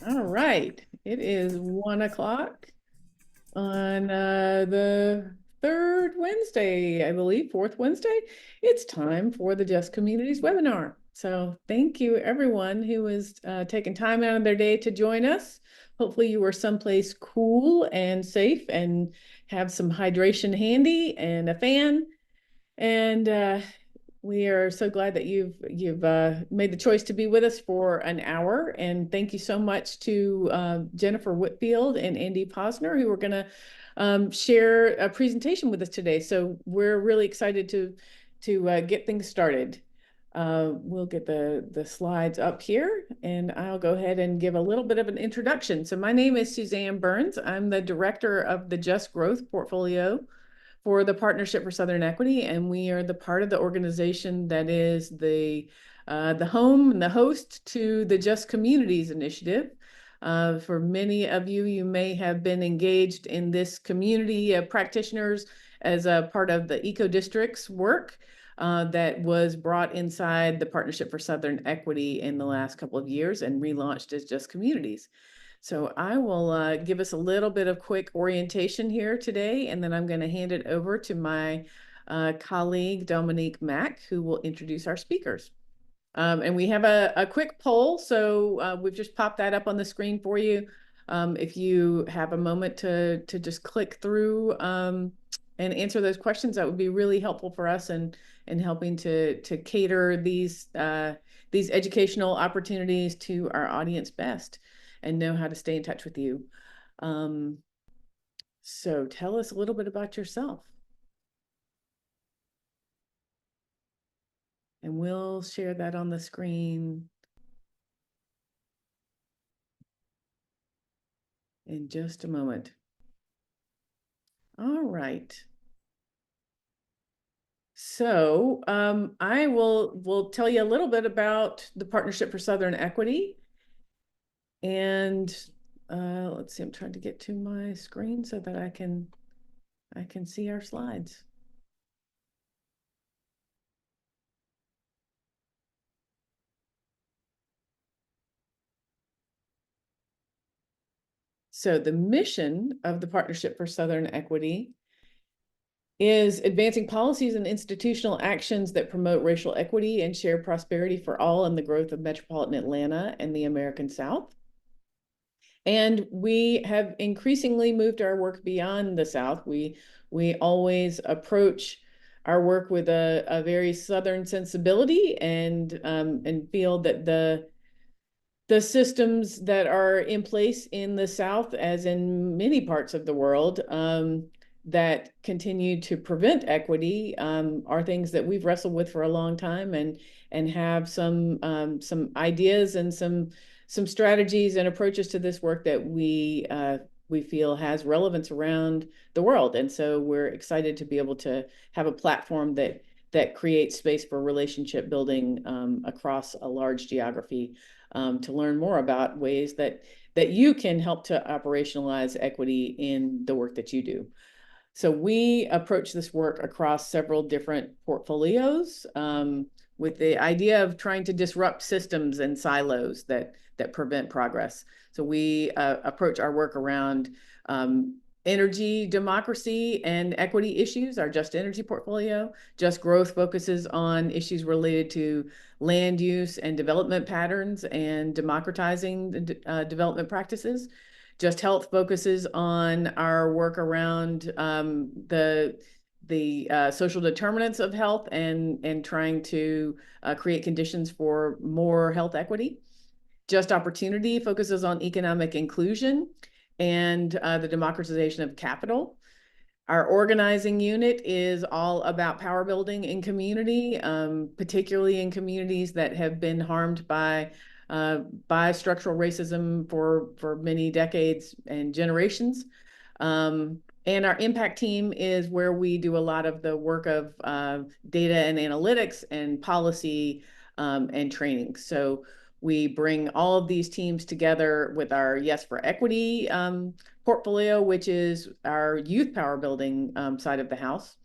All right. It is 1 o'clock on the third Wednesday, I believe, fourth Wednesday. It's time for the Just Communities webinar. So thank you everyone who is taking time out of their day to join us. Hopefully you are someplace cool and safe and have some hydration handy and a fan. And we are so glad that you've made the choice to be with us for an hour. And thank you so much to Jennifer Whitfield and Andy Posner, who are going to share a presentation with us today. So we're really excited to get things started. We'll get the slides up here, and I'll go ahead and give a little bit of an introduction. So my name is Suzanne Burns. I'm the director of the Just Growth portfolio for the Partnership for Southern Equity, and we are the part of the organization that is the home and the host to the Just Communities initiative. For many of you, you may have been engaged in this community of practitioners as a part of the eco districts work that was brought inside the Partnership for Southern Equity in the last couple of years and relaunched as Just Communities. So I will give us a little bit of quick orientation here today, and then I'm going to hand it over to my colleague, Dominique Mack, who will introduce our speakers. And we have a quick poll, so we've just popped that up on the screen for you. If you have a moment to just click through and answer those questions, that would be really helpful for us in helping to cater these educational opportunities to our audience best and know how to stay in touch with you. So tell us a little bit about yourself. And we'll share that on the screen in just a moment. All right. So I will tell you a little bit about the Partnership for Southern Equity. And let's see, I'm trying to get to my screen so that I can see our slides. So the mission of the Partnership for Southern Equity is advancing policies and institutional actions that promote racial equity and shared prosperity for all and the growth of metropolitan Atlanta and the American South. And we have increasingly moved our work beyond the South. We always approach our work with a very Southern sensibility and feel that the systems that are in place in the South, as in many parts of the world, that continue to prevent equity are things that we've wrestled with for a long time and have some ideas and some strategies and approaches to this work that we feel has relevance around the world. And so we're excited to be able to have a platform that creates space for relationship building across a large geography, to learn more about ways that you can help to operationalize equity in the work that you do. So we approach this work across several different portfolios, with the idea of trying to disrupt systems and silos that prevent progress. So we approach our work around energy, democracy, and equity issues, our Just Energy portfolio. Just Growth focuses on issues related to land use and development patterns and democratizing development practices. Just Health focuses on our work around the social determinants of health and trying to create conditions for more health equity. Just Opportunity focuses on economic inclusion and the democratization of capital. Our organizing unit is all about power building in community, particularly in communities that have been harmed by structural racism for many decades and generations. And our impact team is where we do a lot of the work of data and analytics and policy and training. So we bring all of these teams together with our Yes for Equity portfolio, which is our youth power building side of the house.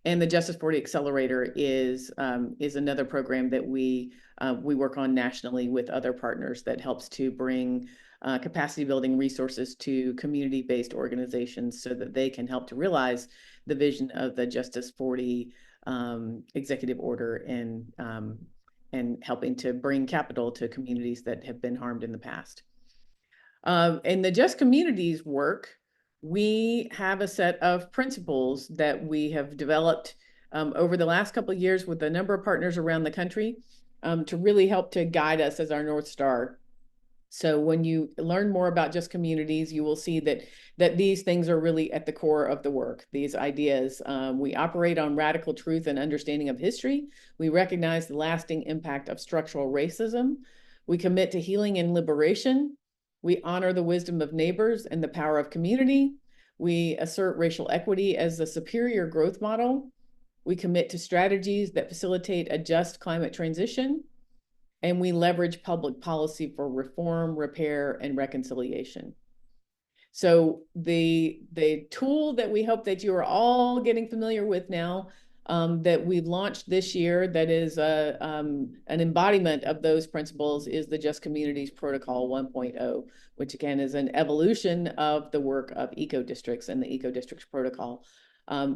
And the Justice 40 Accelerator is another program that we work on nationally with other partners that helps to bring capacity building resources to community-based organizations so that they can help to realize the vision of the Justice 40 executive order and helping to bring capital to communities that have been harmed in the past. In the Just Communities work, we have a set of principles that we have developed over the last couple of years with a number of partners around the country to really help to guide us as our North Star. So when you learn more about Just Communities, you will see that these things are really at the core of the work, these ideas. We operate on radical truth and understanding of history. We recognize the lasting impact of structural racism. We commit to healing and liberation. We honor the wisdom of neighbors and the power of community. We assert racial equity as the superior growth model. We commit to strategies that facilitate a just climate transition. And we leverage public policy for reform, repair, and reconciliation. So the tool that we hope that you are all getting familiar with now, that we've launched this year, that is an embodiment of those principles, is the Just Communities Protocol 1.0, which again is an evolution of the work of eco-districts and the eco-districts protocol.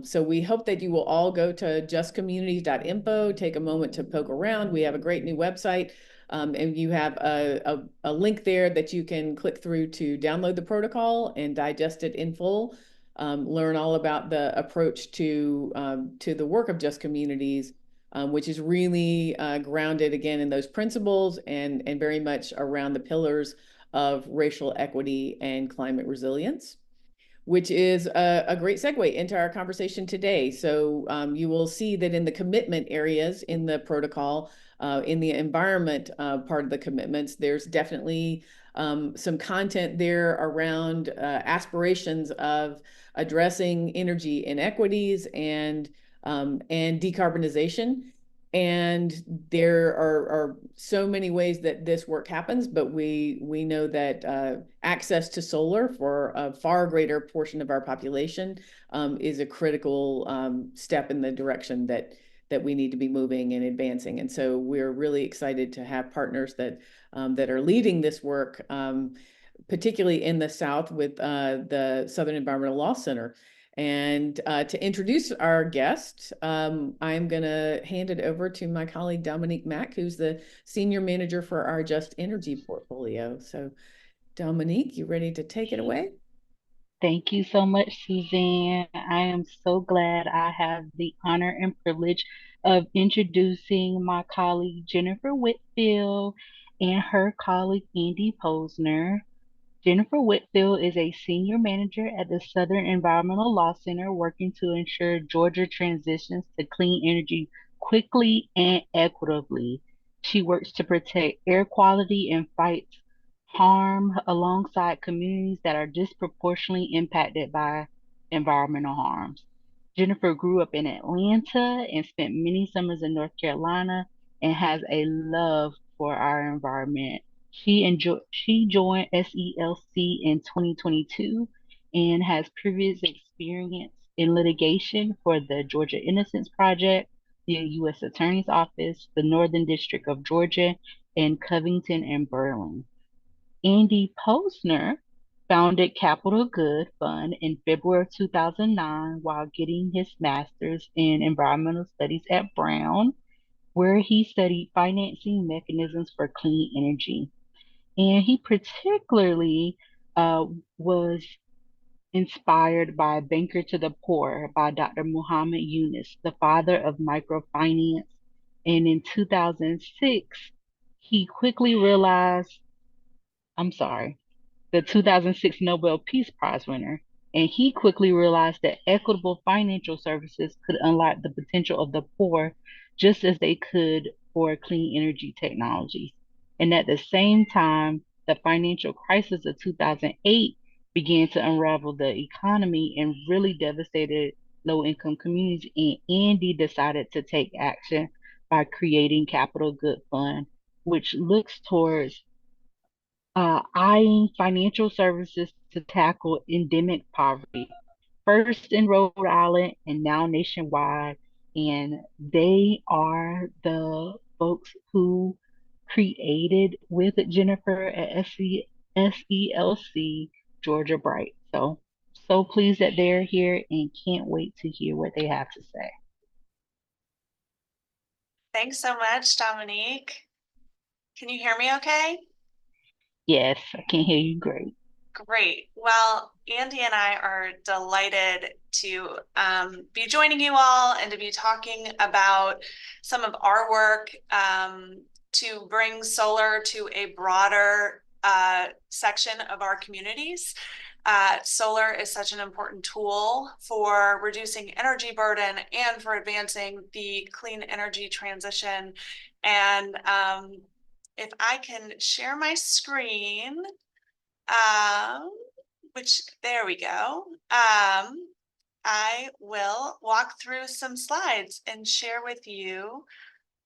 So we hope that you will all go to justcommunities.info, take a moment to poke around. We have a great new website, and you have a link there that you can click through to download the protocol and digest it in full. Learn all about the approach to the work of Just Communities, which is really grounded again in those principles and very much around the pillars of racial equity and climate resilience, which is a great segue into our conversation today. So you will see that in the commitment areas in the protocol, in the environment part of the commitments, there's definitely some content there around aspirations of addressing energy inequities and decarbonization. And there are so many ways that this work happens, but we know that access to solar for a far greater portion of our population is a critical step in the direction that we need to be moving and advancing. And so we're really excited to have partners that are leading this work, particularly in the South with the Southern Environmental Law Center. And to introduce our guest, I'm going to hand it over to my colleague, Dominique Mack, who's the Senior Manager for our Just Energy portfolio. So Dominique, you ready to take it away? Thank you so much, Suzanne. I am so glad I have the honor and privilege of introducing my colleague Jennifer Whitfield and her colleague Andy Posner. Jennifer Whitfield is a senior manager at the Southern Environmental Law Center working to ensure Georgia transitions to clean energy quickly and equitably. She works to protect air quality and fights harm alongside communities that are disproportionately impacted by environmental harms. Jennifer grew up in Atlanta and spent many summers in North Carolina and has a love for our environment. She joined SELC in 2022 and has previous experience in litigation for the Georgia Innocence Project, the U.S. Attorney's Office, the Northern District of Georgia, and Covington and Burling. Andy Posner founded Capital Good Fund in February of 2009 while getting his master's in environmental studies at Brown, where he studied financing mechanisms for clean energy. And he particularly was inspired by Banker to the Poor by Dr. Muhammad Yunus, the father of microfinance. And in 2006, he quickly realized, I'm sorry, the 2006 Nobel Peace Prize winner, and he quickly realized that equitable financial services could unlock the potential of the poor just as they could for clean energy technologies. And at the same time, the financial crisis of 2008 began to unravel the economy and really devastated low income communities. And Andy decided to take action by creating Capital Good Fund, which looks towards eyeing financial services to tackle endemic poverty, first in Rhode Island and now nationwide, and they are the folks who created with Jennifer at SELC Georgia Bright. So pleased that they're here and can't wait to hear what they have to say. Thanks so much, Dominique. Can you hear me okay? Yes, I can hear you great. Great. Well, Andy and I are delighted to be joining you all and to be talking about some of our work to bring solar to a broader section of our communities. Solar is such an important tool for reducing energy burden and for advancing the clean energy transition. And if I can share my screen, which there we go. I will walk through some slides and share with you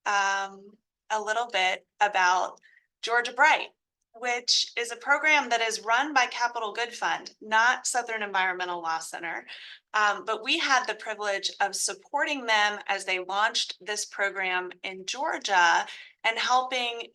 a little bit about Georgia Bright, which is a program that is run by Capital Good Fund, not Southern Environmental Law Center. But we had the privilege of supporting them as they launched this program in Georgia and helping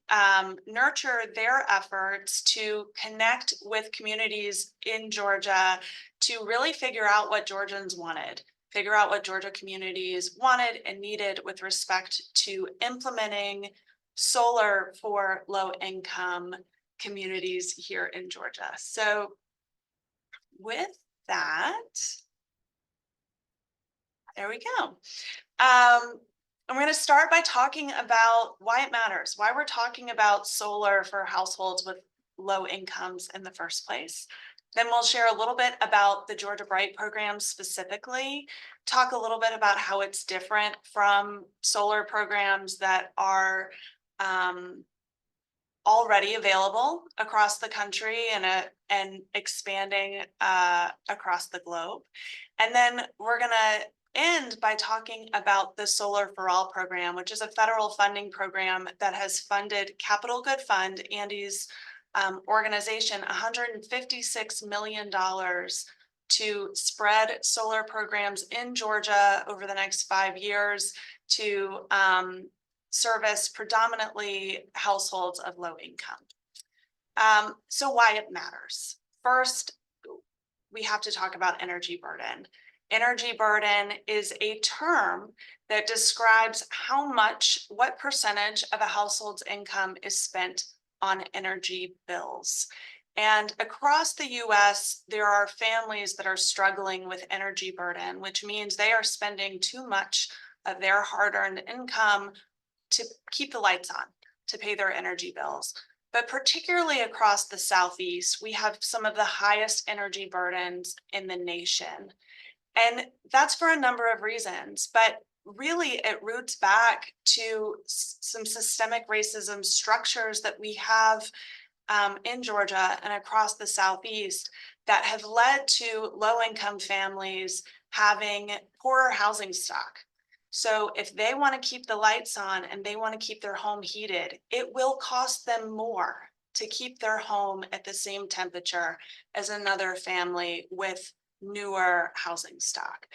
nurture their efforts to connect with communities in Georgia to really figure out what Georgians wanted, figure out what Georgia communities wanted and needed with respect to implementing solar for low-income communities here in Georgia. So with that, there we go. I'm going to start by talking about why it matters, why we're talking about solar for households with low incomes in the first place. Then we'll share a little bit about the Georgia Bright program specifically, talk a little bit about how it's different from solar programs that are already available across the country and expanding across the globe. And then we're going to end by talking about the Solar for All program, which is a federal funding program that has funded Capital Good Fund, Andy's organization, $156 million to spread solar programs in Georgia over the next 5 years to service predominantly households of low income. So why it matters. First, we have to talk about energy burden. Energy burden is a term that describes what percentage of a household's income is spent on energy bills. And across the US, there are families that are struggling with energy burden, which means they are spending too much of their hard-earned income to keep the lights on, to pay their energy bills. But particularly across the Southeast, we have some of the highest energy burdens in the nation. And that's for a number of reasons, but really it roots back to some systemic racism structures that we have in Georgia and across the Southeast that have led to low-income families having poorer housing stock. So if they want to keep the lights on and they want to keep their home heated, it will cost them more to keep their home at the same temperature as another family with newer housing stock.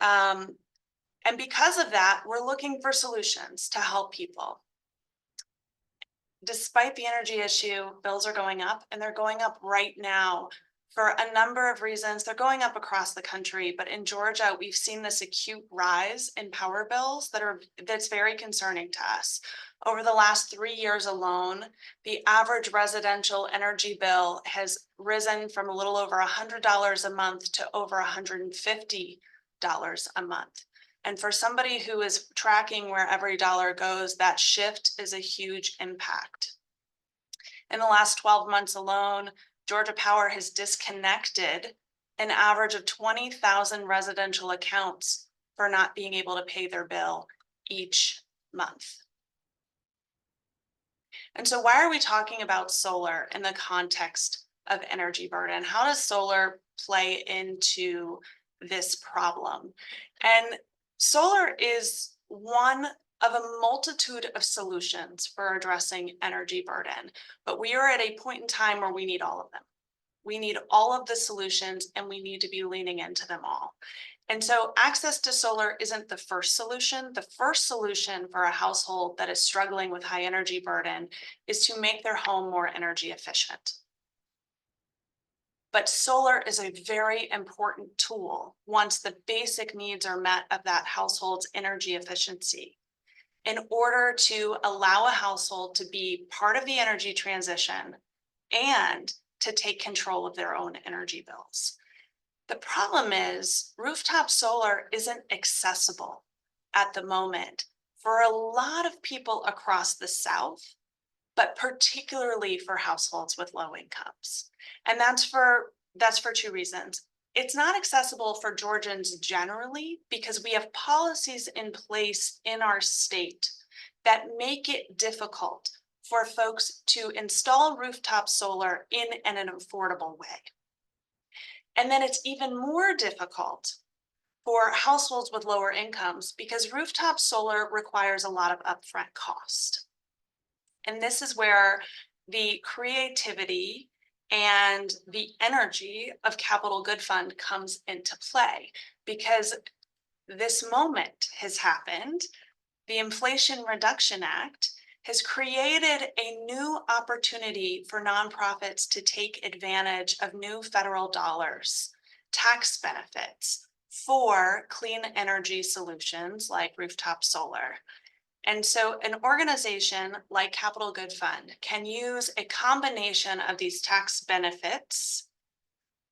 And because of that, we're looking for solutions to help people. Despite the energy issue, bills are going up, and they're going up right now for a number of reasons. They're going up across the country, but in Georgia, we've seen this acute rise in power bills that's very concerning to us. Over the last 3 years alone, the average residential energy bill has risen from a little over $100 a month to over $150 a month. And for somebody who is tracking where every dollar goes, that shift is a huge impact. In the last 12 months alone, Georgia Power has disconnected an average of 20,000 residential accounts for not being able to pay their bill each month. And so why are we talking about solar in the context of energy burden? How does solar play into this problem? And solar is one of a multitude of solutions for addressing energy burden, but we are at a point in time where we need all of them. We need all of the solutions and we need to be leaning into them all. And so access to solar isn't the first solution. The first solution for a household that is struggling with high energy burden is to make their home more energy efficient. But solar is a very important tool once the basic needs are met of that household's energy efficiency, in order to allow a household to be part of the energy transition and to take control of their own energy bills. The problem is rooftop solar isn't accessible at the moment for a lot of people across the South, but particularly for households with low incomes. And that's for two reasons. It's not accessible for Georgians generally because we have policies in place in our state that make it difficult for folks to install rooftop solar in an affordable way. And then it's even more difficult for households with lower incomes because rooftop solar requires a lot of upfront cost. And this is where the creativity and the energy of Capital Good Fund comes into play, because this moment has happened. The Inflation Reduction Act has created a new opportunity for nonprofits to take advantage of new federal dollars, tax benefits for clean energy solutions like rooftop solar. And so an organization like Capital Good Fund can use a combination of these tax benefits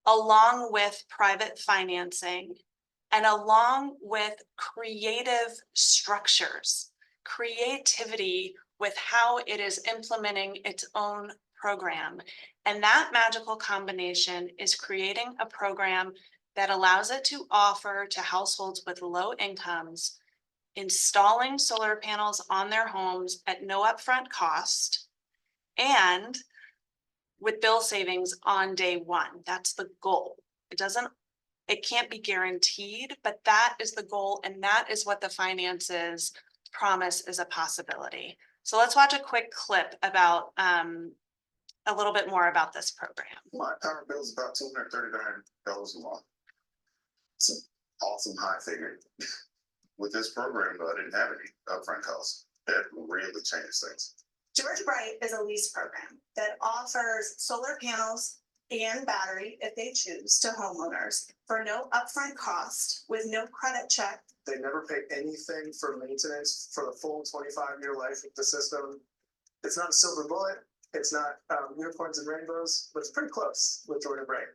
along with private financing and along with creative structures, creativity with how it is implementing its own program. And that magical combination is creating a program that allows it to offer to households with low incomes installing solar panels on their homes at no upfront cost and with bill savings on day one. That's the goal. It can't be guaranteed, but that is the goal, and that is what the finances promise is a possibility. So let's watch a quick clip about a little bit more about this program. My power bill is about $239 a month. It's an awesome high figure. With this program, though, I didn't have any upfront costs. That really changed things. Georgia Bright is a lease program that offers solar panels and battery, if they choose, to homeowners for no upfront cost with no credit check. They never pay anything for maintenance for the full 25-year life of the system. It's not a silver bullet. It's not unicorns and rainbows, but it's pretty close with Georgia Bright.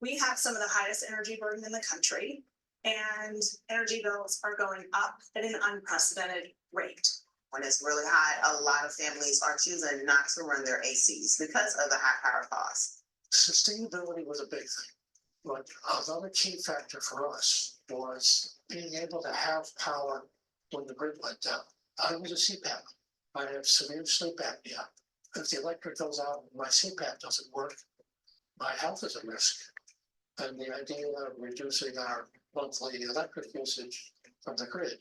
We have some of the highest energy burden in the country, and energy bills are going up at an unprecedented rate. When it's really hot, a lot of families are choosing not to run their ACs because of the high power costs. Sustainability was a big thing, but another key factor for us was being able to have power when the grid went down. I was a CPAP. I have severe sleep apnea. If the electric goes out and my CPAP doesn't work, my health is at risk. And the idea of reducing our monthly electric usage from the grid,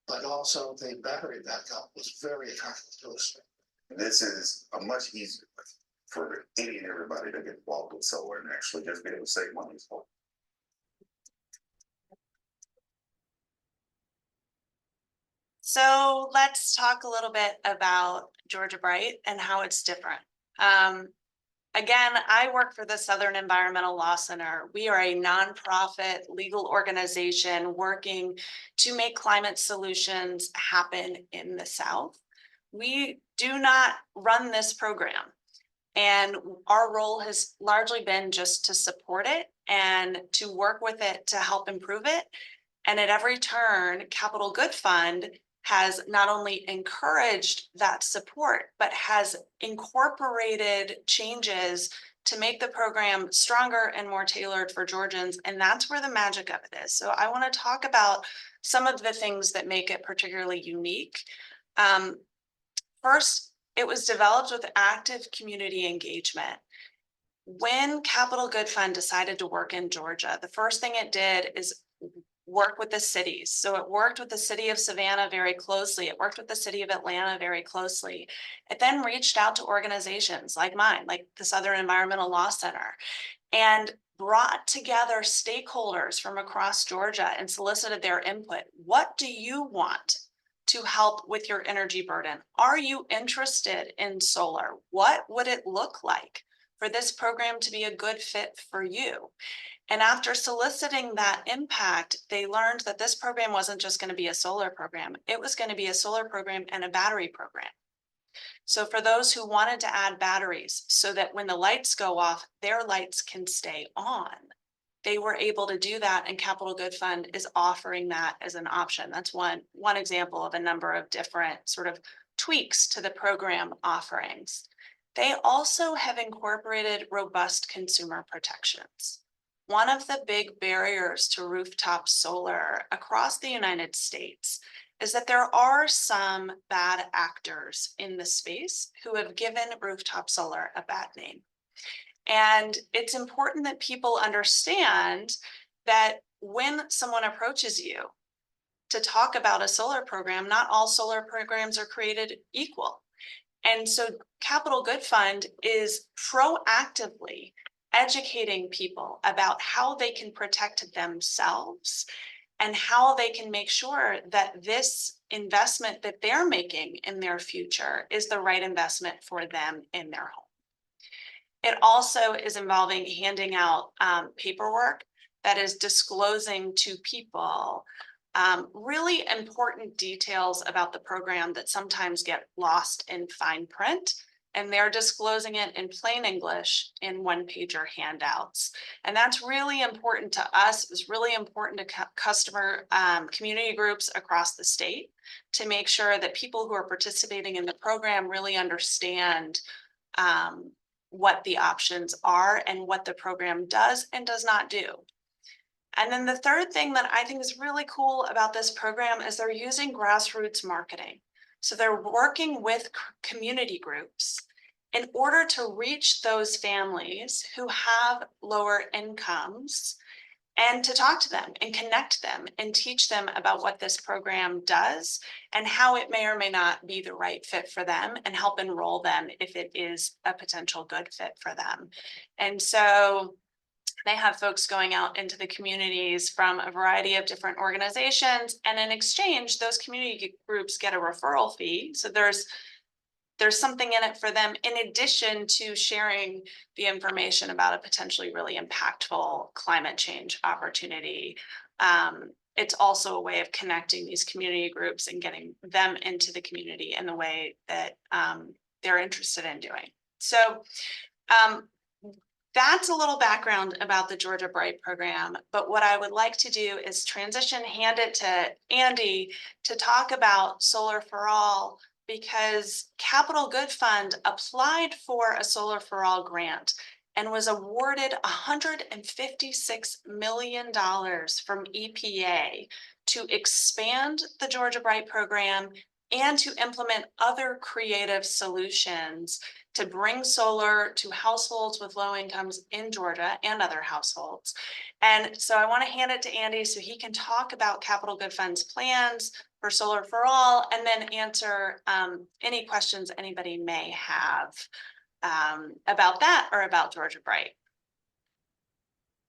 but also the battery backup, was very attractive to us. This is a much easier way for any and everybody to get involved with solar and actually just be able to save money as well. So let's talk a little bit about Georgia Bright and how it's different. Again, I work for the Southern Environmental Law Center. We are a nonprofit legal organization working to make climate solutions happen in the South. We do not run this program, and our role has largely been just to support it and to work with it to help improve it. And at every turn, Capital Good Fund has not only encouraged that support, but has incorporated changes to make the program stronger and more tailored for Georgians. And that's where the magic of it is. So I want to talk about some of the things that make it particularly unique. First, it was developed with active community engagement. When Capital Good Fund decided to work in Georgia, the first thing it did is work with the cities. So it worked with the city of Savannah very closely. It worked with the city of Atlanta very closely. It then reached out to organizations like mine, like the Southern Environmental Law Center. And brought together stakeholders from across Georgia and solicited their input. What do you want to help with your energy burden? Are you interested in solar? What would it look like for this program to be a good fit for you? And after soliciting that impact, they learned that this program wasn't just going to be a solar program. It was going to be a solar program and a battery program. So for those who wanted to add batteries so that when the lights go off, their lights can stay on, they were able to do that, and Capital Good Fund is offering that as an option. That's one example of a number of different sort of tweaks to the program offerings. They also have incorporated robust consumer protections. One of the big barriers to rooftop solar across the United States is that there are some bad actors in the space who have given rooftop solar a bad name. And it's important that people understand that when someone approaches you to talk about a solar program, not all solar programs are created equal. And so Capital Good Fund is proactively educating people about how they can protect themselves and how they can make sure that this investment that they're making in their future is the right investment for them in their home. It also is involving handing out paperwork that is disclosing to people really important details about the program that sometimes get lost in fine print. And they're disclosing it in plain English in one-pager handouts. And that's really important to us. It's really important to customer community groups across the state to make sure that people who are participating in the program really understand what the options are and what the program does and does not do. And then the third thing that I think is really cool about this program is they're using grassroots marketing. So they're working with community groups in order to reach those families who have lower incomes and to talk to them and connect them and teach them about what this program does and how it may or may not be the right fit for them, and help enroll them if it is a potential good fit for them. And so they have folks going out into the communities from a variety of different organizations, and in exchange, those community groups get a referral fee. So there's something in it for them, in addition to sharing the information about a potentially really impactful climate change opportunity. It's also a way of connecting these community groups and getting them into the community in the way that they're interested in doing. So that's a little background about the Georgia Bright program. But what I would like to do is hand it to Andy to talk about Solar for All, because Capital Good Fund applied for a Solar for All grant and was awarded $156 million from EPA to expand the Georgia Bright program and to implement other creative solutions to bring solar to households with low incomes in Georgia and other households. And so I want to hand it to Andy so he can talk about Capital Good Fund's plans for Solar for All, and then answer any questions anybody may have about that or about Georgia Bright.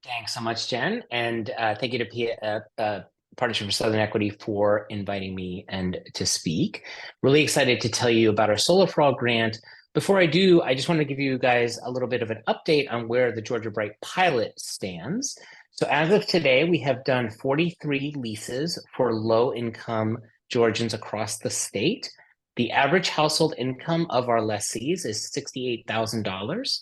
Thanks so much, Jen. And thank you to Partnership for Southern Equity for inviting me and to speak. Really excited to tell you about our Solar for All grant. Before I do, I just want to give you guys a little bit of an update on where the Georgia Bright pilot stands. So as of today, we have done 43 leases for low-income Georgians across the state. The average household income of our lessees is $68,000,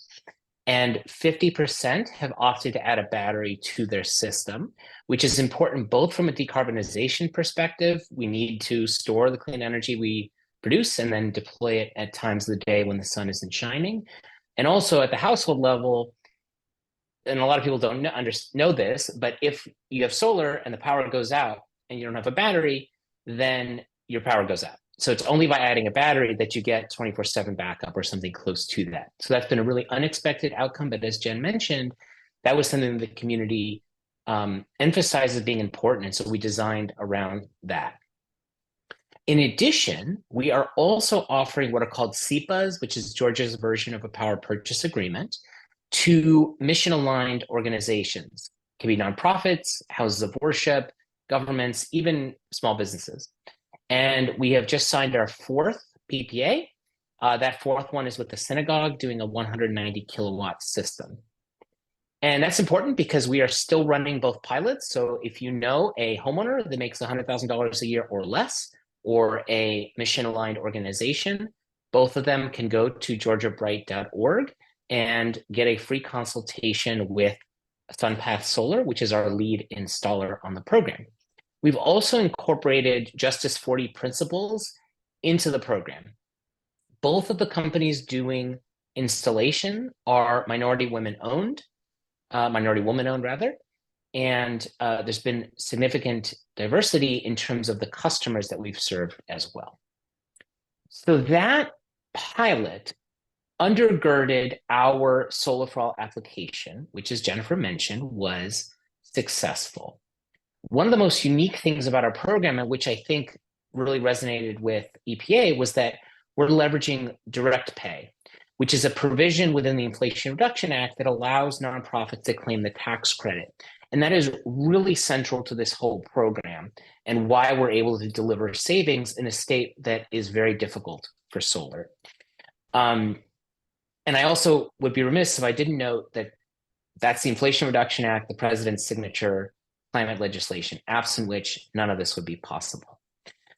and 50% have opted to add a battery to their system, which is important both from a decarbonization perspective. We need to store the clean energy we produce and then deploy it at times of the day when the sun isn't shining. And also at the household level, and a lot of people don't know this, but if you have solar and the power goes out and you don't have a battery, then your power goes out. So it's only by adding a battery that you get 24/7 backup or something close to that. So that's been a really unexpected outcome. But as Jen mentioned, that was something the community emphasizes being important. And so we designed around that. In addition, we are also offering what are called SEPAs, which is Georgia's version of a power purchase agreement. to mission-aligned organizations. It can be nonprofits, houses of worship, governments, even small businesses. And we have just signed our 4th PPA. That 4th one is with the synagogue doing a 190 kilowatt system. And that's important because we are still running both pilots. So if you know a homeowner that makes $100,000 a year or less, or a mission-aligned organization, both of them can go to georgiabright.org and get a free consultation with SunPath Solar, which is our lead installer on the program. We've also incorporated Justice 40 principles into the program. Both of the companies doing installation are minority women-owned, rather, and there's been significant diversity in terms of the customers that we've served as well. So that pilot undergirded our solar for all application, which, as Jennifer mentioned, was successful. One of the most unique things about our program, and which I think really resonated with EPA, was that we're leveraging direct pay, which is a provision within the Inflation Reduction Act that allows nonprofits to claim the tax credit. And that is really central to this whole program and why we're able to deliver savings in a state that is very difficult for solar. And I also would be remiss if I didn't note that that's the Inflation Reduction Act, the president's signature climate legislation, absent which none of this would be possible.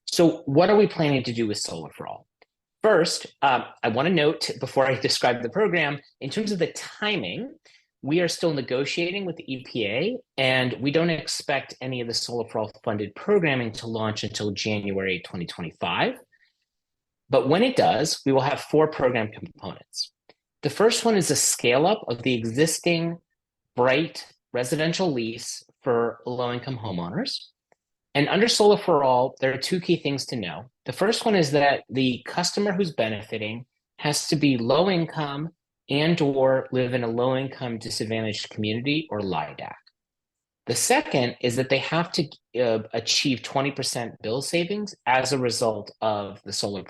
So what are we planning to do with Solar for All? First, I want to note before I describe the program, in terms of the timing, we are still negotiating with the EPA, and we don't expect any of the Solar for All funded programming to launch until January 2025. But when it does, we will have 4 program components. The first one is a scale up of the existing Bright residential lease for low-income homeowners. And under Solar for All, there are 2 key things to know. The first one is that the customer who's benefiting has to be low income and or live in a low income disadvantaged community or LIDAC. The second is that they have to achieve 20% bill savings as a result of the solar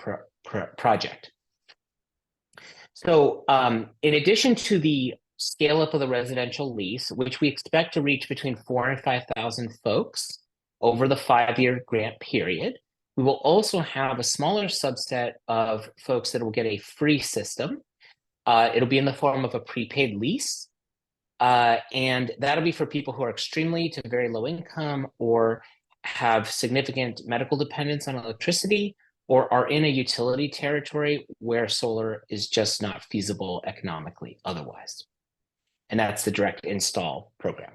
project. So in addition to the scale up of the residential lease, which we expect to reach between 4,000 and 5,000 folks over the 5-year grant period, we will also have a smaller subset of folks that will get a free system. It'll be in the form of a prepaid lease. And that'll be for people who are extremely to very low income or have significant medical dependence on electricity or are in a utility territory where solar is just not feasible economically otherwise. And that's the direct install program.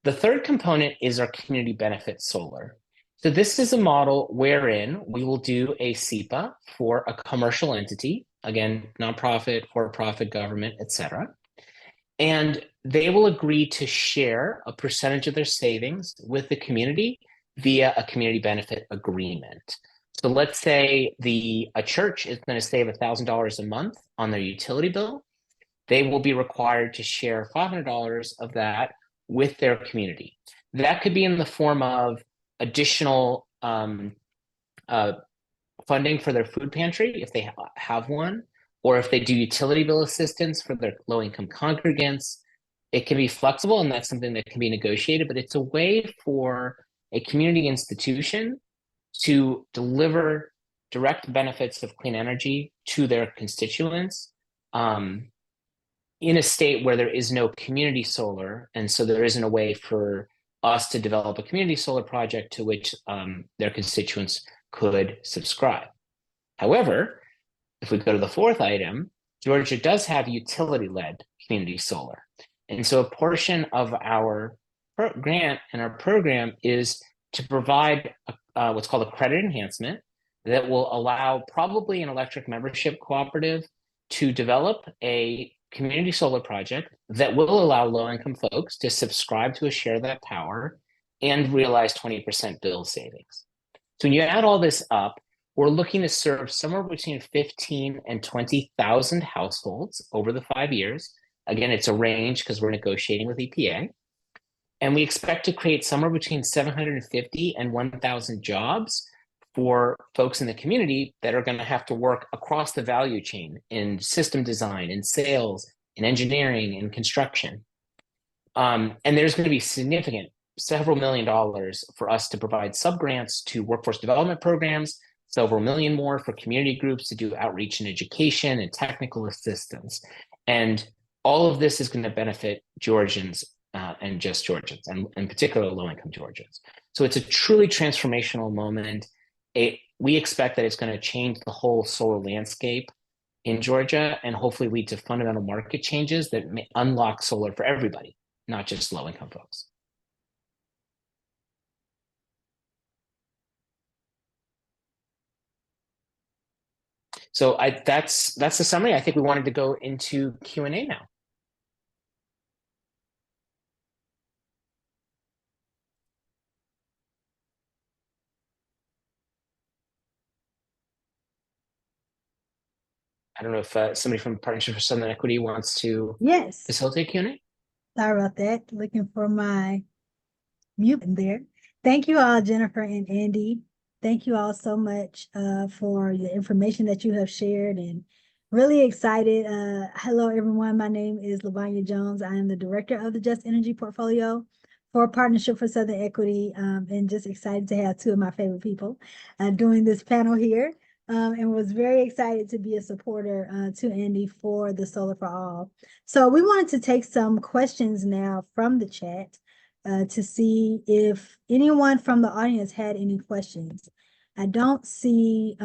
The third component is our community benefit solar. So this is a model wherein we will do a SEPA for a commercial entity, again, nonprofit, for-profit, government, et cetera. And they will agree to share a percentage of their savings with the community via a community benefit agreement. So let's say a church is going to save $1,000 a month on their utility bill. They will be required to share $500 of that with their community. That could be in the form of additional funding for their food pantry if they have one, or if they do utility bill assistance for their low-income congregants. It can be flexible, and that's something that can be negotiated, but it's a way for a community institution to deliver direct benefits of clean energy to their constituents in a state where there is no community solar, and so there isn't a way for us to develop a community solar project to which their constituents could subscribe. However, if we go to the 4th item, Georgia does have utility-led community solar. And so a portion of our grant and our program is to provide what's called a credit enhancement that will allow probably an electric membership cooperative to develop a community solar project that will allow low-income folks to subscribe to a share of that power and realize 20% bill savings. So when you add all this up, we're looking to serve somewhere between 15 and 20,000 households over the 5 years. Again, it's a range because we're negotiating with EPA. And we expect to create somewhere between 750 and 1,000 jobs for folks in the community that are going to have to work across the value chain in system design, in sales, in engineering, in construction. And there's going to be significant, several $1 million for us to provide subgrants to workforce development programs, several million more for community groups to do outreach and education and technical assistance. And all of this is going to benefit Georgians and just Georgians, and in particular low-income Georgians. So it's a truly transformational moment. We expect that it's going to change the whole solar landscape in Georgia and hopefully lead to fundamental market changes that may unlock solar for everybody, not just low-income folks. So that's the summary. I think we wanted to go into Q&A now. I don't know if somebody from Partnership for Southern Equity wants to facilitate Q&A. Sorry about that. Looking for my mute in there. Thank you all, Jennifer and Andy. Thank you all so much for the information that you have shared, and really excited. Hello, everyone. My name is Lavanya Jones. I am the director of the Just Energy Portfolio for Partnership for Southern Equity, and just excited to have two of my favorite people doing this panel here. And was very excited to be a supporter to Andy for the Solar for All. So we wanted to take some questions now from the chat to see if anyone from the audience had any questions. I don't see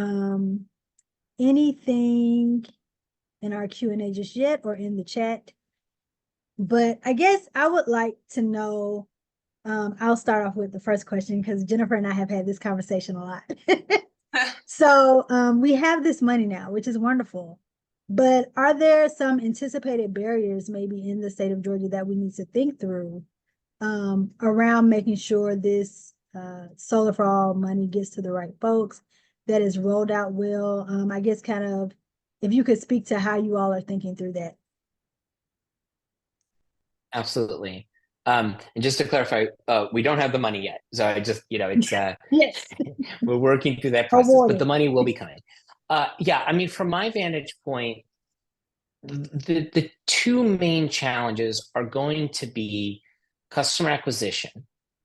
anything in our Q&A just yet or in the chat, but I guess I would like to know, I'll start off with the first question because Jennifer and I have had this conversation a lot. So we have this money now, which is wonderful, but are there some anticipated barriers maybe in the state of Georgia that we need to think through around making sure this Solar for All money gets to the right folks, that is rolled out well? I guess kind of, if you could speak to how you all are thinking through that. Absolutely. And just to clarify, we don't have the money yet. So I just, it's, yes, we're working through that process, but the money will be coming. Yeah, I mean, from my vantage point, the two main challenges are going to be customer acquisition.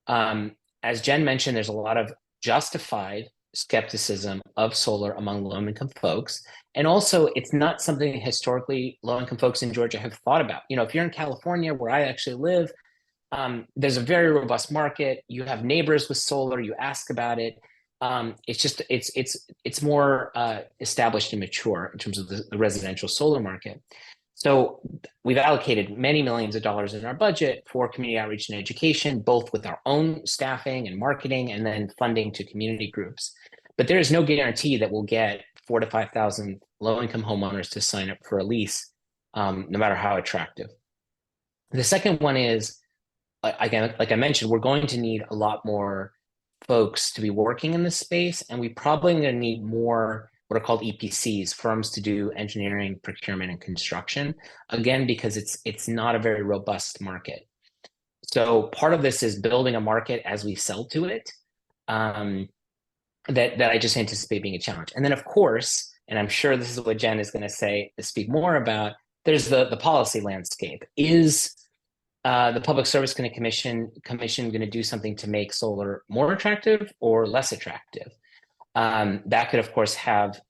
As Jen mentioned, there's a lot of justified skepticism of solar among low-income folks. And also, it's not something historically low-income folks in Georgia have thought about. If you're in California, where I actually live, there's a very robust market. You have neighbors with solar. You ask about it. It's more established and mature in terms of the residential solar market. So we've allocated many millions of dollars in our budget for community outreach and education, both with our own staffing and marketing, and then funding to community groups. But there is no guarantee that we'll get 4,000 to 5,000 low-income homeowners to sign up for a lease, no matter how attractive. The second one is, again, like I mentioned, we're going to need a lot more folks to be working in this space, and we probably going to need more what are called EPCs, firms to do engineering, procurement, and construction, again, because it's not a very robust market. So part of this is building a market as we sell to it, that I just anticipate being a challenge. And then, of course, and I'm sure this is what Jen is going to speak more about, there's the policy landscape. Is the Public Service Commission going to do something to make solar more attractive or less attractive? That could, of course, have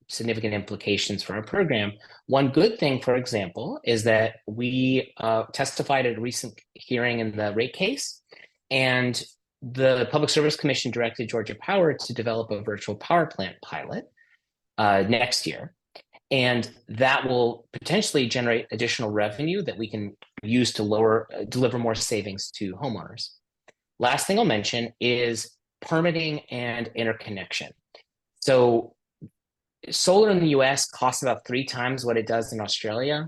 significant implications for our program. One good thing, for example, is that we testified at a recent hearing in the rate case, and the Public Service Commission directed Georgia Power to develop a virtual power plant pilot next year. And that will potentially generate additional revenue that we can use to deliver more savings to homeowners. Last thing I'll mention is permitting and interconnection. So solar in the US costs about 3 times what it does in Australia.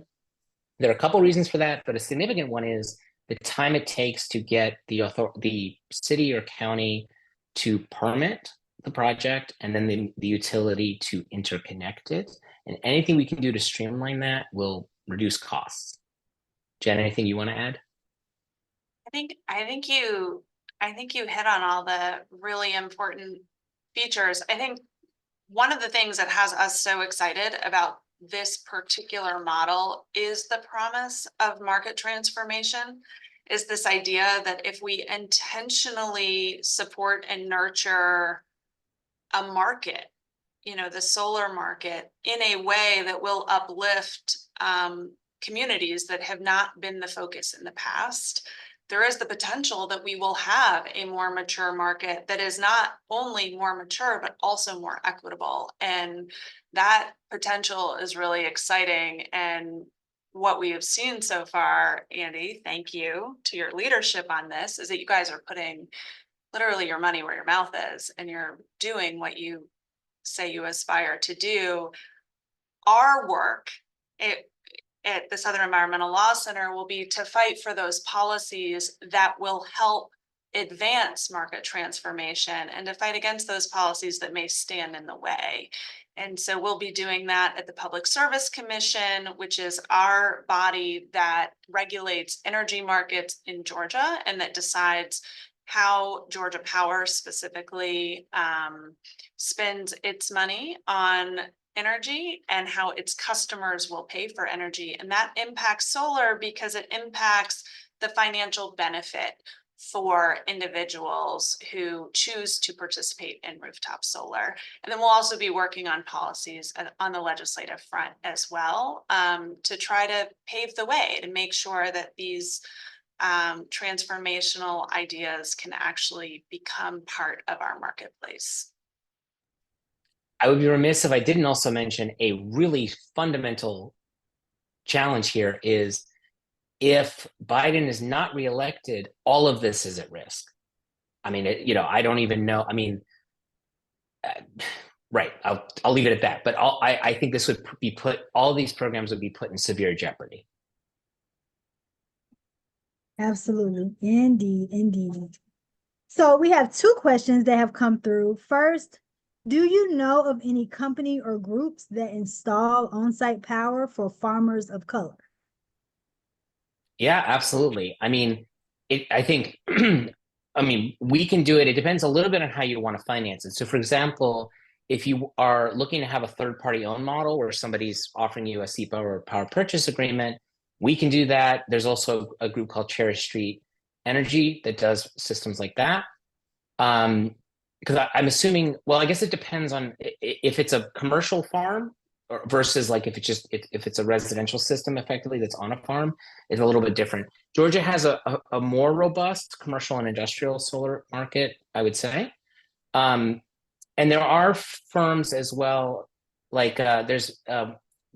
There are a couple reasons for that, but a significant one is the time it takes to get the city or county to permit the project, and then the utility to interconnect it. And anything we can do to streamline that will reduce costs. Jen, anything you want to add? I think you hit on all the really important features. I think one of the things that has us so excited about this particular model is the promise of market transformation, is this idea that if we intentionally support and nurture a market, you know, the solar market, in a way that will uplift communities that have not been the focus in the past, there is the potential that we will have a more mature market that is not only more mature, but also more equitable. And that potential is really exciting. And what we have seen so far, Andy, thank you to your leadership on this, is that you guys are putting literally your money where your mouth is, and you're doing what you say you aspire to do. Our work at the Southern Environmental Law Center will be to fight for those policies that will help advance market transformation and to fight against those policies that may stand in the way. And so we'll be doing that at the Public Service Commission, which is our body that regulates energy markets in Georgia and that decides how Georgia Power specifically spends its money on energy and how its customers will pay for energy. And that impacts solar because it impacts the financial benefit for individuals who choose to participate in rooftop solar. And then we'll also be working on policies on the legislative front as well, to try to pave the way to make sure that these transformational ideas can actually become part of our marketplace. I would be remiss if I didn't also mention a really fundamental challenge here is if Biden is not reelected, all of this is at risk. I mean, I don't even know. I mean, right. I'll leave it at that. But I think this would be all these programs would be put in severe jeopardy. Absolutely. Indeed. Indeed. So we have two questions that have come through. First, do you know of any company or groups that install on-site power for farmers of color? Yeah, absolutely. I mean, I think, I mean, we can do it. It depends a little bit on how you want to finance it. So for example, if you are looking to have a third-party owned model where somebody's offering you a SEPA or a power purchase agreement, we can do that. There's also a group called Cherry Street Energy that does systems like that. Because I'm assuming, well, I guess it depends on if it's a commercial farm versus like if it's a residential system effectively that's on a farm, it's a little bit different. Georgia has a more robust commercial and industrial solar market, I would say. And there are firms as well, like there's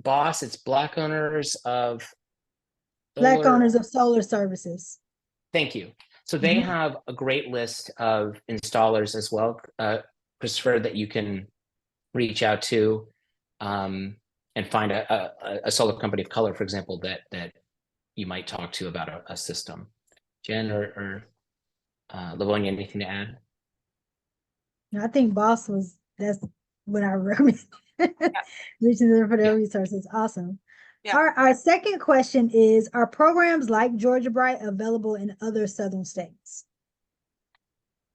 BOSS, it's Black Owners of Black Owners of Solar Services. Thank you. So they have a great list of installers as well, Christopher, that you can reach out to and find a solar company of color, for example, that you might talk to about a system. Jen or Livonia, anything to add? I think BOSS that's what I recommend. Reaching them for their resources. Awesome. Yeah. Our second question is, are programs like Georgia Bright available in other Southern states?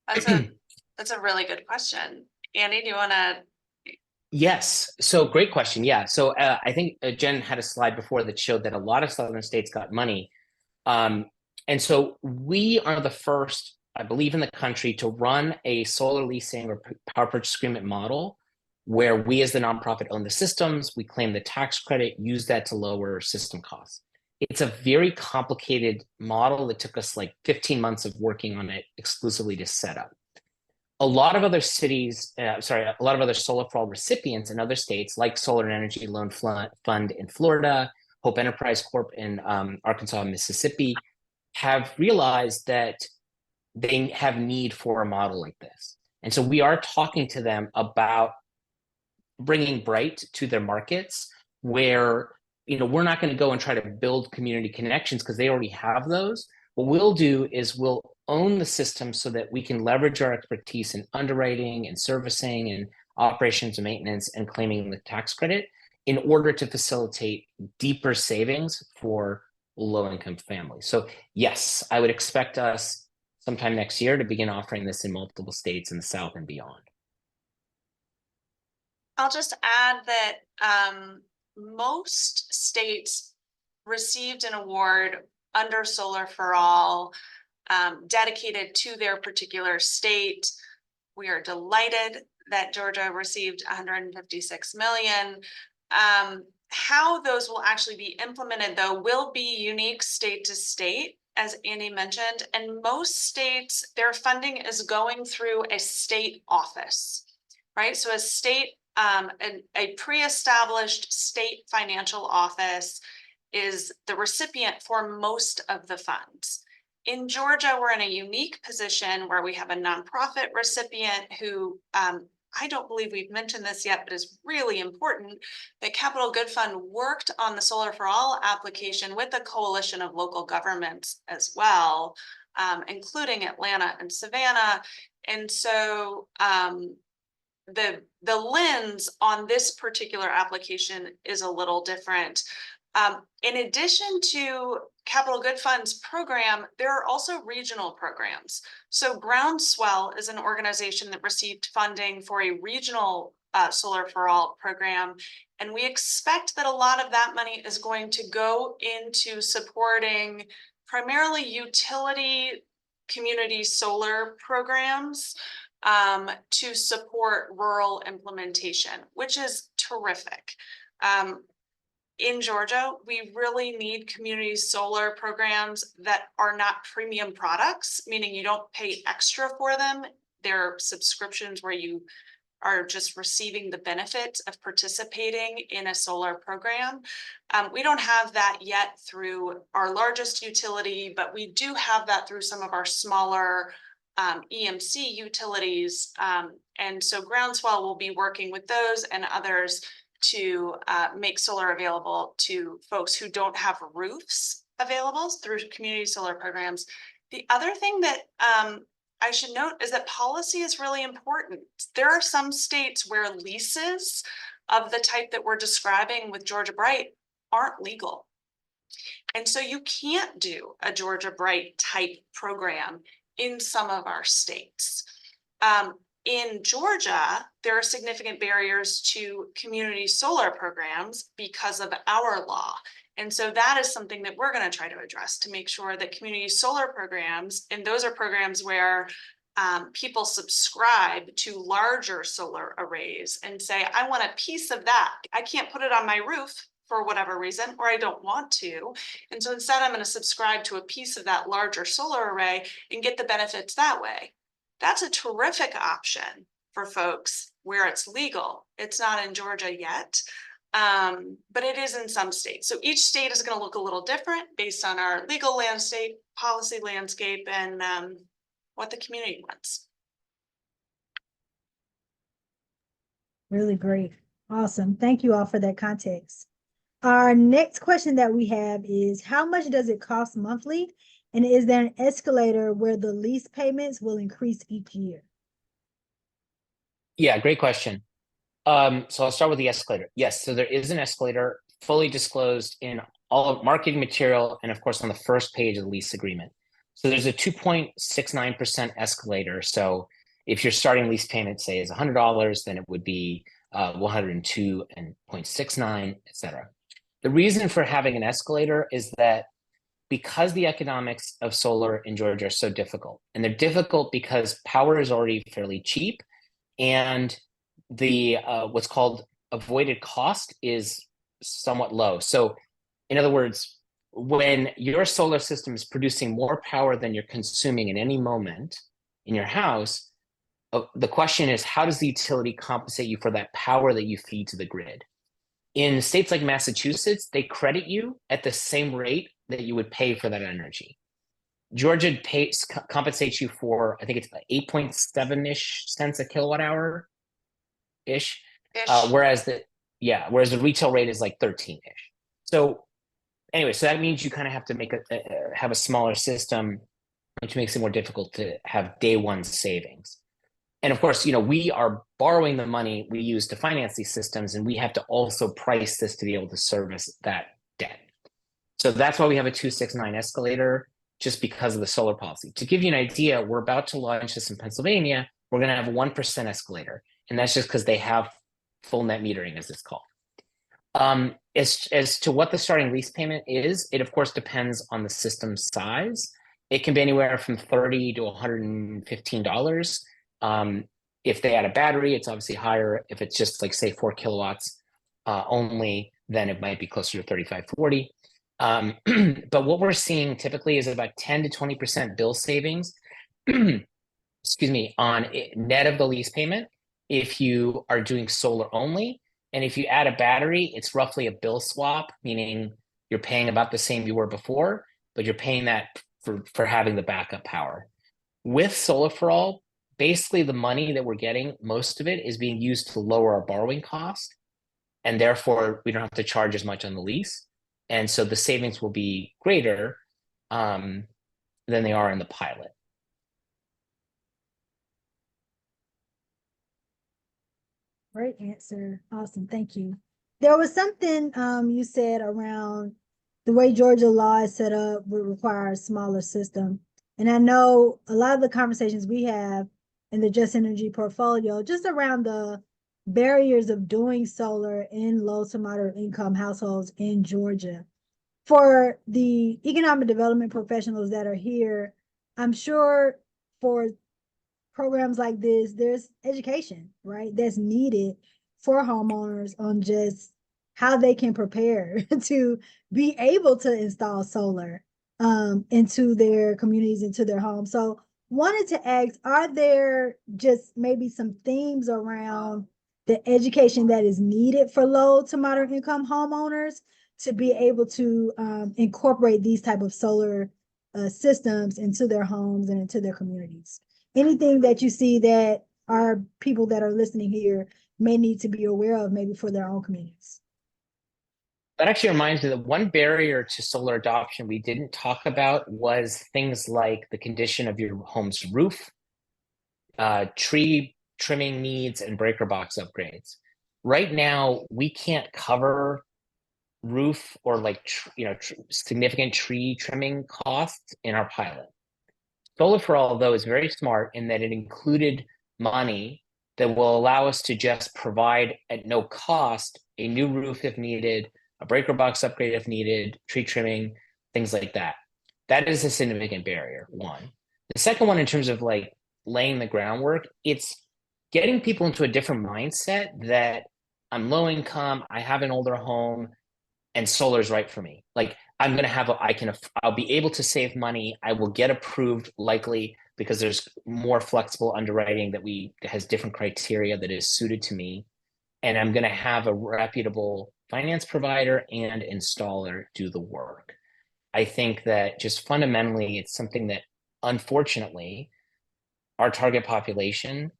That's a really good question. Andy, do you want to? Yes. So great question. Yeah. So I think Jen had a slide before that showed that a lot of Southern states got money. And so we are the first, I believe, in the country to run a solar leasing or power purchase agreement model where we as the nonprofit own the systems, we claim the tax credit, use that to lower system costs. It's a very complicated model that took us like 15 months of working on it exclusively to set up. A lot of other cities, a lot of other solar for all recipients in other states, like Solar and Energy Loan Fund in Florida, Hope Enterprise Corp in Arkansas and Mississippi, have realized that they have need for a model like this. And so we are talking to them about bringing Bright to their markets where, we're not going to go and try to build community connections because they already have those. What we'll do is we'll own the system so that we can leverage our expertise in underwriting and servicing and operations and maintenance and claiming the tax credit in order to facilitate deeper savings for low-income families. So yes, I would expect us sometime next year to begin offering this in multiple states in the South and beyond. I'll just add that most states received an award under Solar for All, dedicated to their particular state. We are delighted that Georgia received 156 million. How those will actually be implemented, though, will be unique state to state, as Andy mentioned, and most states, their funding is going through a state office, right? So a state, a pre-established state financial office is the recipient for most of the funds. In Georgia, we're in a unique position where we have a nonprofit recipient who, I don't believe we've mentioned this yet, but is really important. The Capital Good Fund worked on the Solar for All application with a coalition of local governments as well, including Atlanta and Savannah. And so the lens on this particular application is a little different. In addition to Capital Good Fund's program, there are also regional programs. So Groundswell is an organization that received funding for a regional Solar for All program. And we expect that a lot of that money is going to go into supporting primarily utility community solar programs to support rural implementation, which is terrific. In Georgia, we really need community solar programs that are not premium products, meaning you don't pay extra for them. They're subscriptions where you are just receiving the benefit of participating in a solar program. We don't have that yet through our largest utility, but we do have that through some of our smaller EMC utilities. And so Groundswell will be working with those and others to make solar available to folks who don't have roofs available through community solar programs. The other thing that I should note is that policy is really important. There are some states where leases of the type that we're describing with Georgia Bright aren't legal. And so you can't do a Georgia Bright type program in some of our states. In Georgia, there are significant barriers to community solar programs because of our law. And so that is something that we're going to try to address to make sure that community solar programs, and those are programs where people subscribe to larger solar arrays and say, I want a piece of that. I can't put it on my roof for whatever reason, or I don't want to. And so instead, I'm going to subscribe to a piece of that larger solar array and get the benefits that way. That's a terrific option for folks where it's legal. It's not in Georgia yet, but it is in some states. So each state is going to look a little different based on our legal landscape, policy landscape, and what the community wants. Really great. Awesome. Thank you all for that context. Our next question that we have is, how much does it cost monthly? And is there an escalator where the lease payments will increase each year? Yeah, great question. So I'll start with the escalator. Yes, so there is an escalator fully disclosed in all of marketing material and of course on the first page of the lease agreement. So there's a 2.69% escalator. So if your starting lease payment, say, is $100, then it would be 102.69, et cetera. The reason for having an escalator is that because the economics of solar in Georgia are so difficult, and they're difficult because power is already fairly cheap, and the what's called avoided cost is somewhat low. So in other words, when your solar system is producing more power than you're consuming in any moment in your house, the question is, how does the utility compensate you for that power that you feed to the grid? In states like Massachusetts, they credit you at the same rate that you would pay for that energy. Georgia compensates you for, I think it's 8.7-ish cents a kilowatt hour ish. Whereas the retail rate is like 13-ish. So anyway, so that means you kind of have to have a smaller system, which makes it more difficult to have day one savings. And of course, we are borrowing the money we use to finance these systems, and we have to also price this to be able to service that debt. So that's why we have a 269 escalator, just because of the solar policy. To give you an idea, we're about to launch this in Pennsylvania. We're going to have a 1% escalator, and that's just because they have full net metering, as it's called. As to what the starting lease payment is, it of course depends on the system size. It can be anywhere from $30 to $115. If they add a battery, it's obviously higher. If it's just like say 4 kilowatts only, then it might be closer to 35, 40. But what we're seeing typically is about 10 to 20% bill savings, excuse me, on net of the lease payment if you are doing solar only. And if you add a battery, it's roughly a bill swap, meaning you're paying about the same you were before, but you're paying that for having the backup power. With Solar for All, basically the money that we're getting, most of it is being used to lower our borrowing cost. And therefore, we don't have to charge as much on the lease. And so the savings will be greater than they are in the pilot. Great answer. Awesome. Thank you. There was something you said around the way Georgia law is set up would require a smaller system. And I know a lot of the conversations we have in the Just Energy portfolio, just around the barriers of doing solar in low to moderate income households in Georgia. For the economic development professionals that are here, I'm sure for programs like this, there's education, right, that's needed for homeowners on just how they can prepare to be able to install solar into their communities, into their homes. So wanted to ask, are there just maybe some themes around the education that is needed for low to moderate income homeowners to be able to incorporate these type of solar systems into their homes and into their communities? Anything that you see that our people that are listening here may need to be aware of, maybe for their own communities? That actually reminds me that one barrier to solar adoption we didn't talk about was things like the condition of your home's roof, tree trimming needs, and breaker box upgrades. Right now, we can't cover roof or like significant tree trimming costs in our pilot. Solar for All, though, is very smart in that it included money that will allow us to just provide at no cost a new roof if needed, a breaker box upgrade if needed, tree trimming, things like that. That is a significant barrier, one. The second one, in terms of like laying the groundwork, it's getting people into a different mindset that I'm low income, I have an older home, and solar is right for me. Like I'm going to have, I'll be able to save money. I will get approved likely because there's more flexible underwriting that has different criteria that is suited to me. And I'm going to have a reputable finance provider and installer do the work. I think that just fundamentally, it's something that unfortunately our target population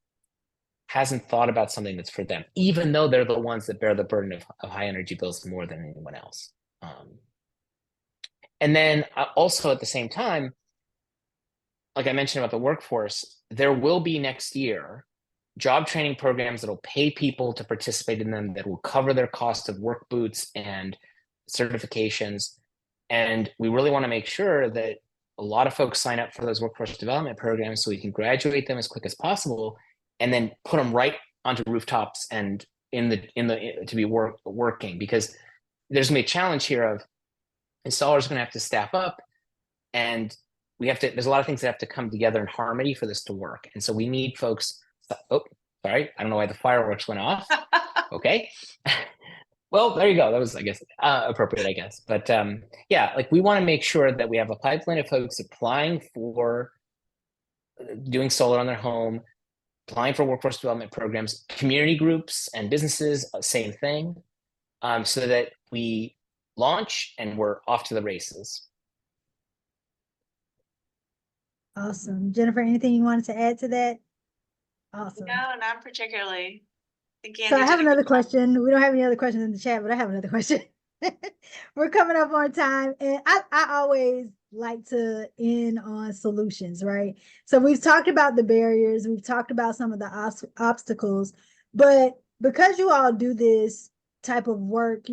hasn't thought about something that's for them, even though they're the ones that bear the burden of high energy bills more than anyone else. And then also at the same time, like I mentioned about the workforce, there will be next year job training programs that will pay people to participate in them, that will cover their cost of work boots and certifications. And we really want to make sure that a lot of folks sign up for those workforce development programs so we can graduate them as quick as possible and then put them right onto rooftops and to be working, because there's gonna be a challenge here of installers are gonna have to staff up, and there's a lot of things that have to come together in harmony for this to work. And so we need folks. Oh, sorry, I don't know why the fireworks went off. Okay. Well, there you go. That was, I guess, appropriate, I guess. But yeah, like we want to make sure that we have a pipeline of folks applying for doing solar on their home, applying for workforce development programs, community groups and businesses, same thing, so that we launch and we're off to the races. Awesome. Jennifer, anything you wanted to add to that? Awesome. No, not particularly. So I have another question. We don't have any other questions in the chat, but I have another question. We're coming up on time, and I always like to end on solutions, right? So we've talked about the barriers, we've talked about some of the obstacles, but because you all do this type of work,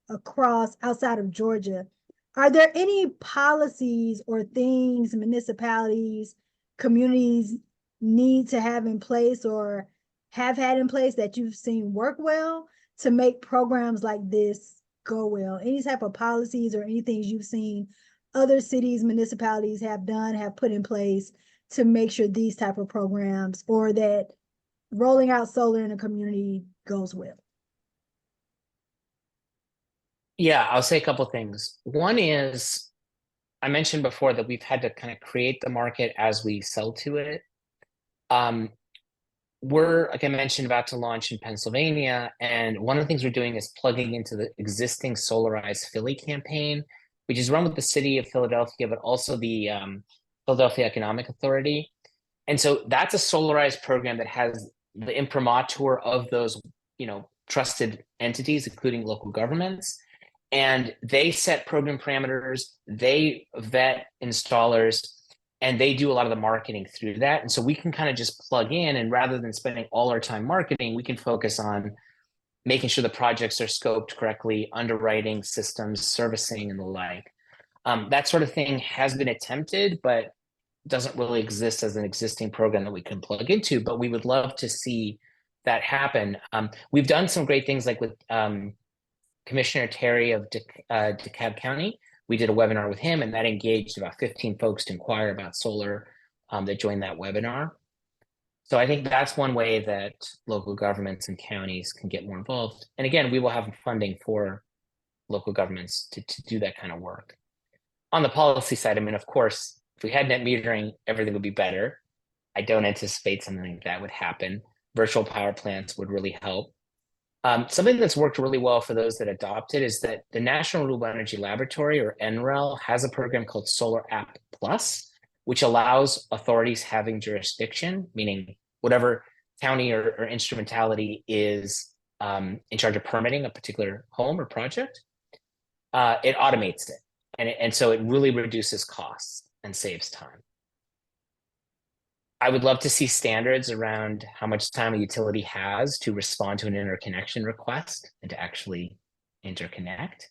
across outside of Georgia, are there any policies or things municipalities, communities need to have in place or have had in place that you've seen work well to make programs like this go well? Any type of policies or anything you've seen other cities, municipalities have done, have put in place to make sure these type of programs or that rolling out solar in a community goes well? Yeah, I'll say a couple things. One is, I mentioned before that we've had to kind of create the market as we sell to it. We're, like I mentioned, about to launch in Pennsylvania, and one of the things we're doing is plugging into the existing Solarize Philly campaign, which is run with the city of Philadelphia, but also the Philadelphia Economic Authority. And so that's a Solarize program that has the imprimatur of those, trusted entities, including local governments. And they set program parameters, they vet installers, and they do a lot of the marketing through that. And so we can kind of just plug in, and rather than spending all our time marketing, we can focus on making sure the projects are scoped correctly, underwriting systems, servicing, and the like. That sort of thing has been attempted, but doesn't really exist as an existing program that we can plug into, but we would love to see that happen. We've done some great things like with Commissioner Terry of DeKalb County. We did a webinar with him, and that engaged about 15 folks to inquire about solar that joined that webinar. So I think that's one way that local governments and counties can get more involved. And again, we will have funding for local governments to do that kind of work. On the policy side, I mean, of course, if we had net metering, everything would be better. I don't anticipate something like that would happen. Virtual power plants would really help. Something that's worked really well for those that adopt it is that the National Renewable Energy Laboratory, or NREL, has a program called Solar App Plus, which allows authorities having jurisdiction, meaning whatever county or instrumentality is in charge of permitting a particular home or project, it automates it. And so it really reduces costs and saves time. I would love to see standards around how much time a utility has to respond to an interconnection request and to actually interconnect.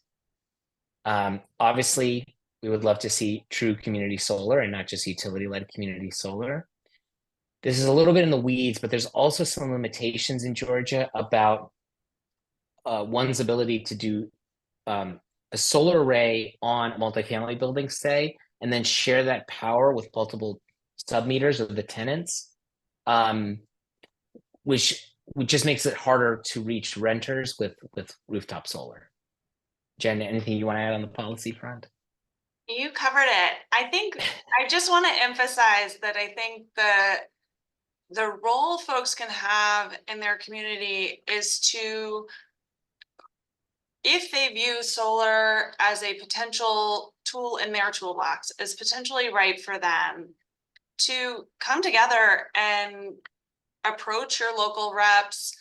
Obviously, we would love to see true community solar and not just utility-led community solar. This is a little bit in the weeds, but there's also some limitations in Georgia about one's ability to do a solar array on a multifamily building, say, and then share that power with multiple submeters of the tenants, which just makes it harder to reach renters with rooftop solar. Jen, anything you want to add on the policy front? You covered it. I think I just want to emphasize that I think the role folks can have in their community is to, if they view solar as a potential tool in their toolbox, is potentially right for them, to come together and approach your local reps,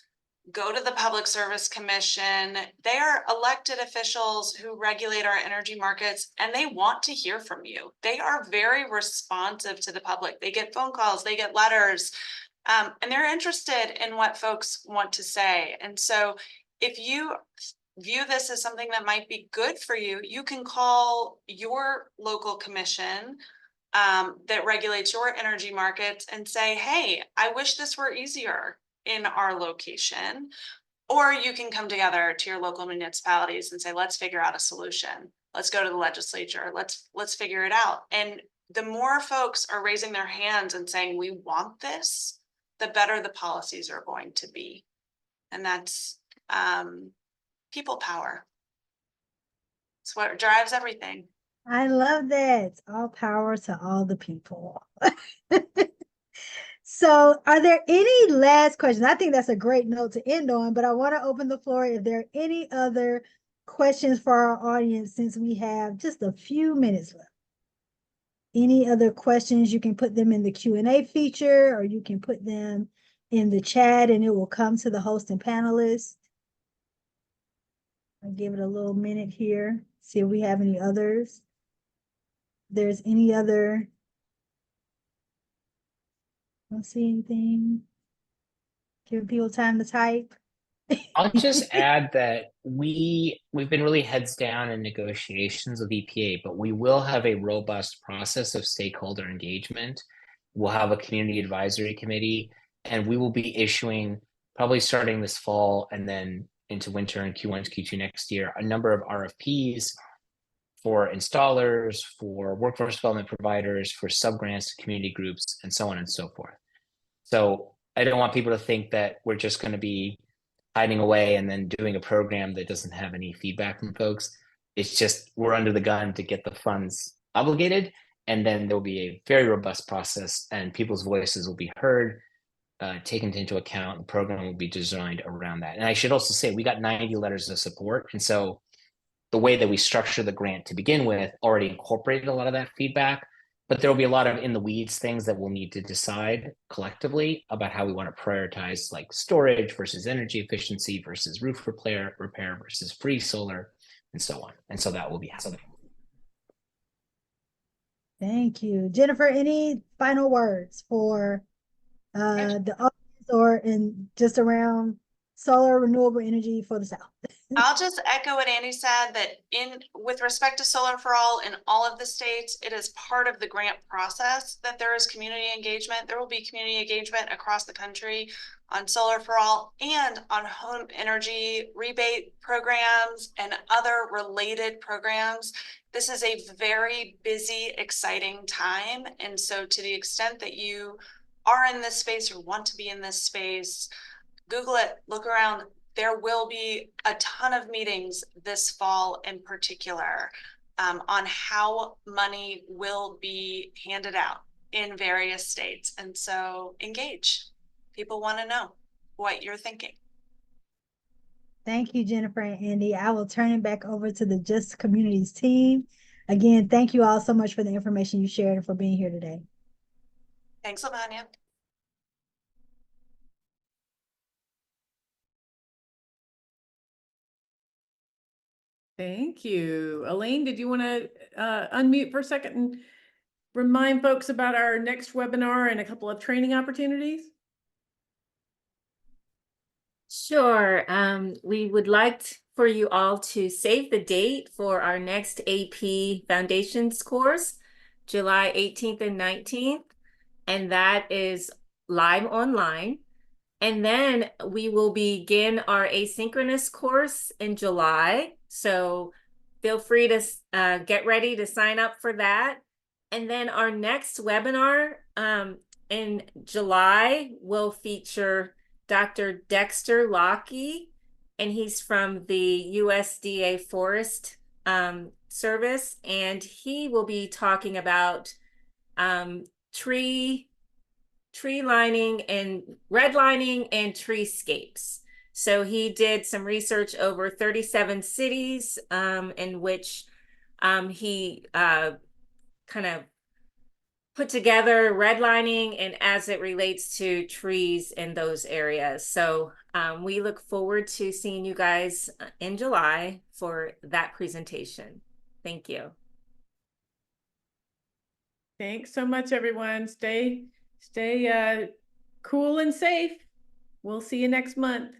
go to the Public Service Commission. They are elected officials who regulate our energy markets, and they want to hear from you. They are very responsive to the public. They get phone calls, they get letters, and they're interested in what folks want to say. And so if you view this as something that might be good for you, you can call your local commission that regulates your energy markets and say, hey, I wish this were easier in our location. Or you can come together to your local municipalities and say, let's figure out a solution. Let's go to the legislature. Let's figure it out. And the more folks are raising their hands and saying, we want this, the better the policies are going to be. And that's people power. It's what drives everything. I love that. All power to all the people. So are there any last questions? I think that's a great note to end on, but I want to open the floor if there are any other questions for our audience since we have just a few minutes left. Any other questions, you can put them in the Q&A feature, or you can put them in the chat and it will come to the host and panelists. I'll give it a little minute here, see if we have any others. If there's any other, don't see anything. Give people time to type. I'll just add that we've been really heads down in negotiations with EPA, but we will have a robust process of stakeholder engagement. We'll have a community advisory committee, and we will be issuing, probably starting this fall and then into winter and Q1 to Q2 next year, a number of RFPs for installers, for workforce development providers, for subgrants to community groups, and so on and so forth. So I don't want people to think that we're just going to be hiding away and then doing a program that doesn't have any feedback from folks. It's just we're under the gun to get the funds obligated, and then there'll be a very robust process, and people's voices will be heard, taken into account. The program will be designed around that. And I should also say we got 90 letters of support, and so the way that we structure the grant to begin with already incorporated a lot of that feedback, but there will be a lot of in the weeds things that we'll need to decide collectively about how we want to prioritize, like storage versus energy efficiency versus roof repair versus free solar, and so on. And so that will be happening. Thank you. Jennifer, any final words for the audience or in just around solar renewable energy for the South? I'll just echo what Andy said, that with respect to Solar for All in all of the states, it is part of the grant process that there is community engagement. There will be community engagement across the country on Solar for All and on home energy rebate programs and other related programs. This is a very busy, exciting time. And so to the extent that you are in this space or want to be in this space, Google it, look around. There will be a ton of meetings this fall in particular on how money will be handed out in various states. And so engage. People want to know what you're thinking. Thank you, Jennifer and Andy. I will turn it back over to the Just Communities team. Again, thank you all so much for the information you shared and for being here today. Thanks, Lavanya. Thank you. Elaine, did you want to unmute for a second and remind folks about our next webinar and a couple of training opportunities? Sure. We would like for you all to save the date for our next AP Foundations course, July 18th and 19th, and that is live online. And then we will begin our asynchronous course in July. So feel free to get ready to sign up for that. And then our next webinar in July will feature Dr. Dexter Lockey, and he's from the USDA Forest Service, and he will be talking about tree lining and redlining and treescapes. So he did some research over 37 cities in which he kind of put together redlining and as it relates to trees in those areas. So we look forward to seeing you guys in July for that presentation. Thank you. Thanks so much, everyone. Stay cool and safe. We'll see you next month.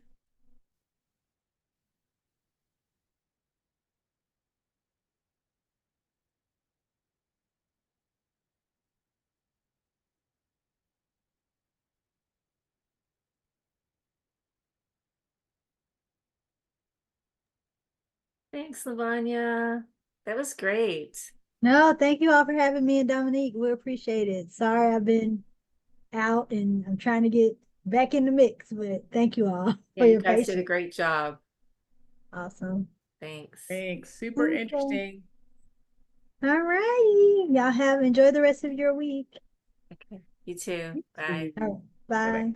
Thanks, Lavanya. That was great. No, thank you all for having me and Dominique. We appreciate it. Sorry I've been out and I'm trying to get back in the mix, but thank you all Yeah, for you your guys patience. did a great job. Awesome. Thanks. Thanks. Super Okay. interesting. All righty. Y'all enjoy the rest of your week. Okay. You too. Bye. All right. Bye. Bye-bye.